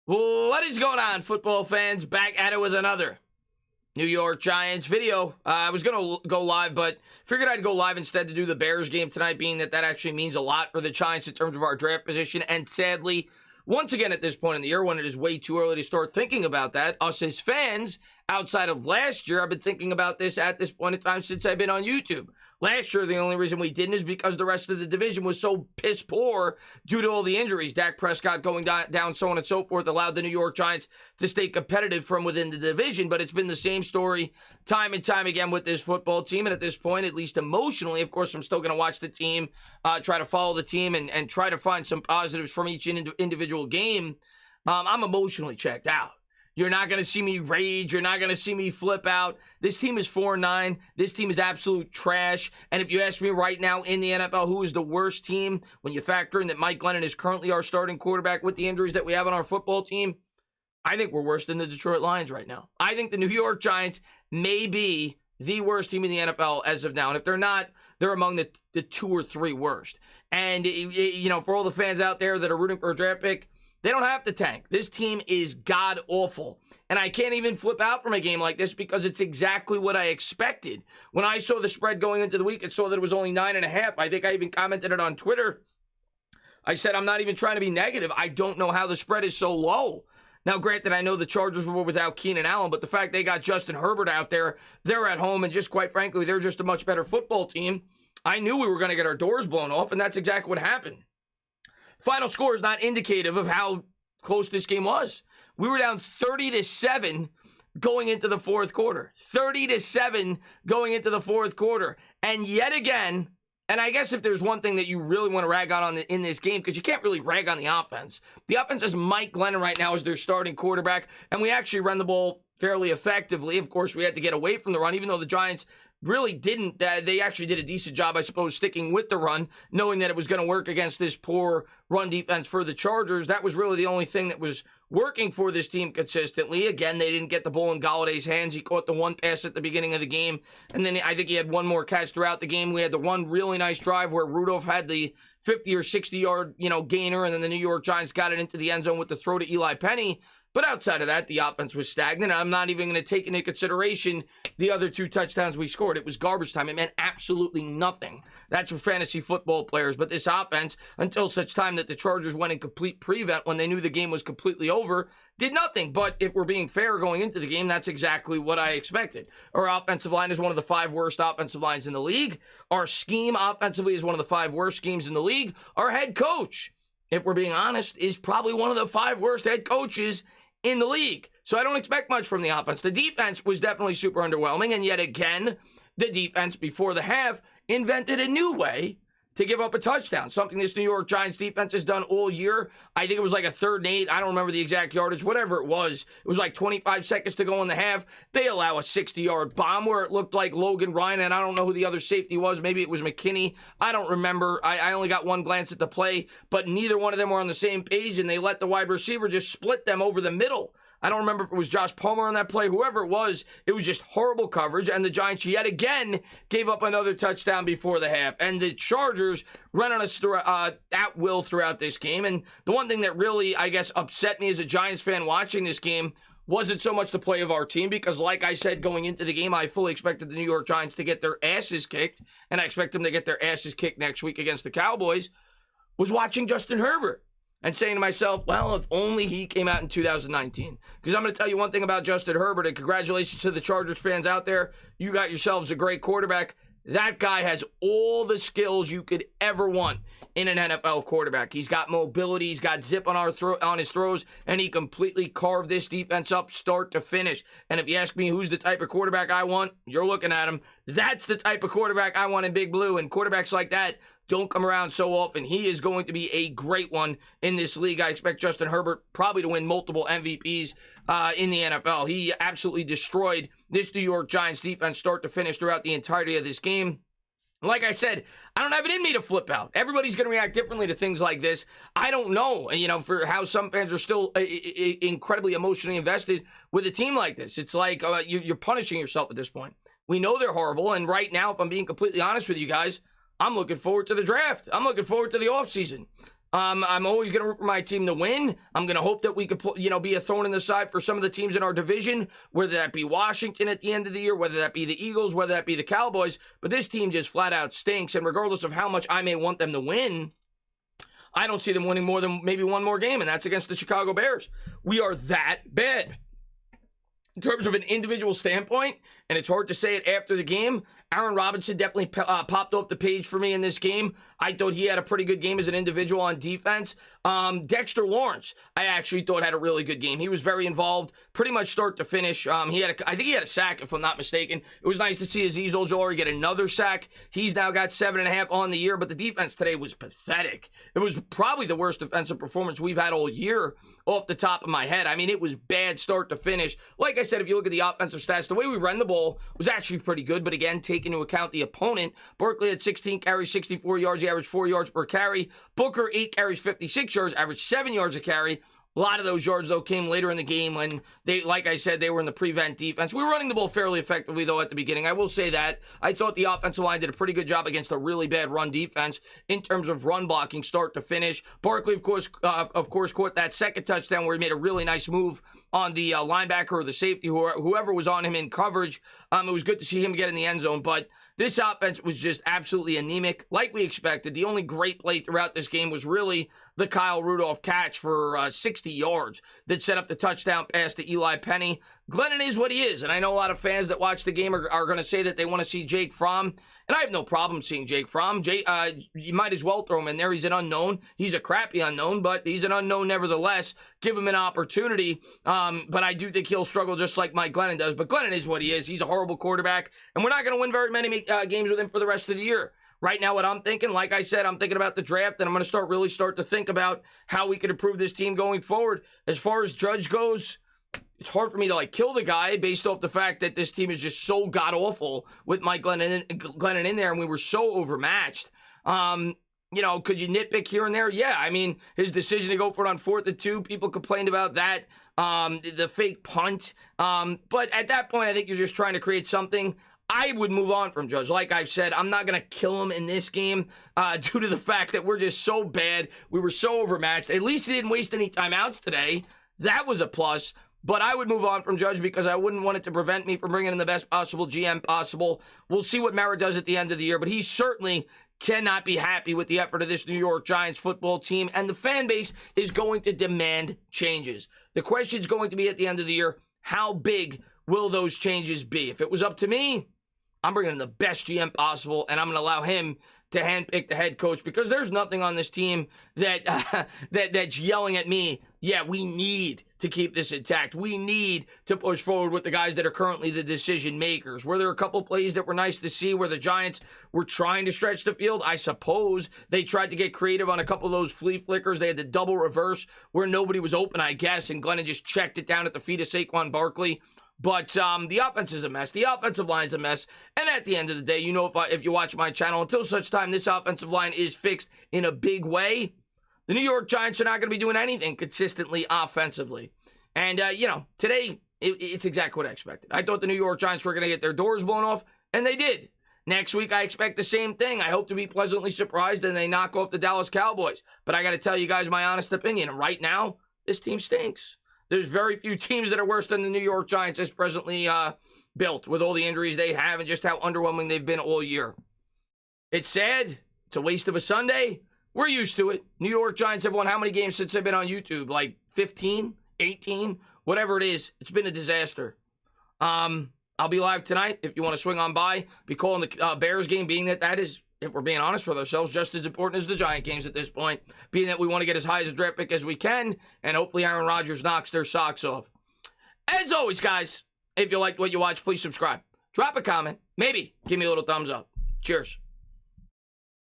What is going on, football fans? Back at it with another New York Giants video. I was going to go live, but figured I'd go live instead to do the Bears game tonight, being that actually means a lot for the Giants in terms of our draft position. And sadly, once again at this point in the year, when it is way too early to start thinking about that, us as fans, outside of last year, I've been thinking about this at this point in time since I've been on YouTube. Last year, the only reason we didn't is because the rest of the division was so piss poor due to all the injuries. Dak Prescott going down, so on and so forth, allowed the New York Giants to stay competitive from within the division. But it's been the same story time and time again with this football team. And at this point, at least emotionally, of course, I'm still going to watch the team, try to follow the team, and try to find some positives from each individual game. I'm emotionally checked out. You're not going to see me rage. You're not going to see me flip out. This team is 4-9. This team is absolute trash. And if you ask me right now in the NFL, who is the worst team, when you factor in that Mike Glennon is currently our starting quarterback with the injuries that we have on our football team, I think we're worse than the Detroit Lions right now. I think the New York Giants may be the worst team in the NFL as of now. And if they're not, they're among the 2 or 3 worst. And, for all the fans out there that are rooting for a draft pick, they don't have to tank. This team is god-awful. And I can't even flip out from a game like this because it's exactly what I expected. When I saw the spread going into the week and saw that it was only 9.5, I think I even commented it on Twitter. I said, I'm not even trying to be negative. I don't know how the spread is so low. Now, granted, I know the Chargers were without Keenan Allen, but the fact they got Justin Herbert out there, they're at home, and just quite frankly, they're just a much better football team. I knew we were going to get our doors blown off, and that's exactly what happened. Final score is not indicative of how close this game was. We were down 30-7 going into the fourth quarter. 30-7 going into the fourth quarter. And yet again, and I guess if there's one thing that you really want to rag on in this game, because you can't really rag on the offense. The offense is Mike Glennon right now as their starting quarterback, and we actually run the ball fairly effectively. Of course, we had to get away from the run, even though the Giants really didn't. They actually did a decent job, I suppose, sticking with the run, knowing that it was going to work against this poor run defense for the Chargers. That was really the only thing that was working for this team consistently. Again, they didn't get the ball in Galladay's hands. He caught the one pass at the beginning of the game, and then I think he had one more catch throughout the game. We had the one really nice drive where Rudolph had the 50 or 60-yard, gainer, and then the New York Giants got it into the end zone with the throw to Eli Penny. But outside of that, the offense was stagnant. I'm not even going to take into consideration the other 2 touchdowns we scored. It was garbage time. It meant absolutely nothing. That's for fantasy football players. But this offense, until such time that the Chargers went in complete prevent when they knew the game was completely over, did nothing. But if we're being fair going into the game, that's exactly what I expected. Our offensive line is one of the 5 worst offensive lines in the league. Our scheme offensively is one of the 5 worst schemes in the league. Our head coach, if we're being honest, is probably one of the 5 worst head coaches in the league. So I don't expect much from the offense. The defense was definitely super underwhelming, and yet again, the defense before the half invented a new way to give up a touchdown, something this New York Giants defense has done all year. I think it was like a 3rd and 8. I don't remember the exact yardage, whatever it was. It was like 25 seconds to go in the half. They allow a 60-yard bomb where it looked like Logan Ryan, and I don't know who the other safety was. Maybe it was McKinney. I don't remember. I only got one glance at the play, but neither one of them were on the same page, and they let the wide receiver just split them over the middle. I don't remember if it was Josh Palmer on that play. Whoever it was just horrible coverage, and the Giants yet again gave up another touchdown before the half. And the Chargers ran on us at will throughout this game. And the one thing that really, I guess, upset me as a Giants fan watching this game wasn't so much the play of our team, because like I said going into the game, I fully expected the New York Giants to get their asses kicked, and I expect them to get their asses kicked next week against the Cowboys, was watching Justin Herbert and saying to myself, well, if only he came out in 2019. Because I'm going to tell you one thing about Justin Herbert, and congratulations to the Chargers fans out there. You got yourselves a great quarterback. That guy has all the skills you could ever want in an NFL quarterback. He's got mobility, he's got zip on his throws, and he completely carved this defense up start to finish. And if you ask me who's the type of quarterback I want, you're looking at him. That's the type of quarterback I want in Big Blue, and quarterbacks like that don't come around so often. He is going to be a great one in this league. I expect Justin Herbert probably to win multiple MVPs in the NFL. He absolutely destroyed this New York Giants defense start to finish throughout the entirety of this game. Like I said, I don't have it in me to flip out. Everybody's going to react differently to things like this. I don't know, for how some fans are still incredibly emotionally invested with a team like this. It's like you're punishing yourself at this point. We know they're horrible, and right now, if I'm being completely honest with you guys, I'm looking forward to the draft. I'm looking forward to the offseason. I'm always going to root for my team to win. I'm going to hope that we could, be a thorn in the side for some of the teams in our division, whether that be Washington at the end of the year, whether that be the Eagles, whether that be the Cowboys. But this team just flat out stinks. And regardless of how much I may want them to win, I don't see them winning more than maybe one more game, and that's against the Chicago Bears. We are that bad. In terms of an individual standpoint, and it's hard to say it after the game, Aaron Robinson definitely popped off the page for me in this game. I thought he had a pretty good game as an individual on defense. Dexter Lawrence, I actually thought had a really good game. He was very involved, pretty much start to finish. I think he had a sack, if I'm not mistaken. It was nice to see Azeez Ojulari get another sack. He's now got 7.5 on the year, but the defense today was pathetic. It was probably the worst defensive performance we've had all year off the top of my head. I mean, it was bad start to finish. Like I said, if you look at the offensive stats, the way we ran the ball was actually pretty good, but again, take into account the opponent. Barkley had 16 carries, 64 yards. He averaged 4 yards per carry. Booker, 8 carries, 56 yards, averaged 7 yards a carry. A lot of those yards, though, came later in the game when they, like I said, they were in the prevent defense. We were running the ball fairly effectively, though, at the beginning. I will say that. I thought the offensive line did a pretty good job against a really bad run defense in terms of run blocking start to finish. Barkley, of course, caught that second touchdown where he made a really nice move on the linebacker or the safety, whoever was on him in coverage. It was good to see him get in the end zone, but this offense was just absolutely anemic, like we expected. The only great play throughout this game was really the Kyle Rudolph catch for 60 yards that set up the touchdown pass to Eli Penny. Glennon is what he is, and I know a lot of fans that watch the game are going to say that they want to see Jake Fromm, and I have no problem seeing Jake Fromm. You might as well throw him in there. He's an unknown. He's a crappy unknown, but he's an unknown nevertheless. Give him an opportunity, but I do think he'll struggle just like Mike Glennon does, but Glennon is what he is. He's a horrible quarterback, and we're not going to win very many games with him for the rest of the year. Right now, what I'm thinking, like I said, I'm thinking about the draft, and I'm going to really start to think about how we could improve this team going forward. As far as Judge goes, it's hard for me to kill the guy based off the fact that this team is just so god-awful with Mike Glennon in there, and we were so overmatched. Could you nitpick here and there? Yeah, I mean, his decision to go for it on 4th and 2, people complained about that. The fake punt. But at that point, I think you're just trying to create something. I would move on from Judge. Like I've said, I'm not going to kill him in this game due to the fact that we're just so bad. We were so overmatched. At least he didn't waste any timeouts today. That was a plus. But I would move on from Judge because I wouldn't want it to prevent me from bringing in the best possible GM possible. We'll see what Merritt does at the end of the year, but he certainly cannot be happy with the effort of this New York Giants football team, and the fan base is going to demand changes. The question is going to be at the end of the year, how big will those changes be? If it was up to me, I'm bringing in the best GM possible, and I'm going to allow him to handpick the head coach because there's nothing on this team that's yelling at me, yeah, we need to keep this intact. We need to push forward with the guys that are currently the decision makers. Were there a couple plays that were nice to see where the Giants were trying to stretch the field? I suppose they tried to get creative on a couple of those flea flickers. They had the double reverse where nobody was open, I guess, and Glennon just checked it down at the feet of Saquon Barkley. But the offense is a mess. The offensive line is a mess. And at the end of the day, if you watch my channel, until such time this offensive line is fixed in a big way, the New York Giants are not going to be doing anything consistently offensively. And, today, it's exactly what I expected. I thought the New York Giants were going to get their doors blown off, and they did. Next week, I expect the same thing. I hope to be pleasantly surprised and they knock off the Dallas Cowboys. But I got to tell you guys my honest opinion. Right now, this team stinks. There's very few teams that are worse than the New York Giants as presently built with all the injuries they have and just how underwhelming they've been all year. It's sad. It's a waste of a Sunday. We're used to it. New York Giants have won how many games since they've been on YouTube? Like 15, 18, whatever it is. It's been a disaster. I'll be live tonight if you want to swing on by. Be calling the Bears game, being that is, if we're being honest with ourselves, just as important as the Giant games at this point, being that we want to get as high as a draft pick as we can, and hopefully Aaron Rodgers knocks their socks off. As always, guys, if you liked what you watched, please subscribe. Drop a comment. Maybe give me a little thumbs up. Cheers.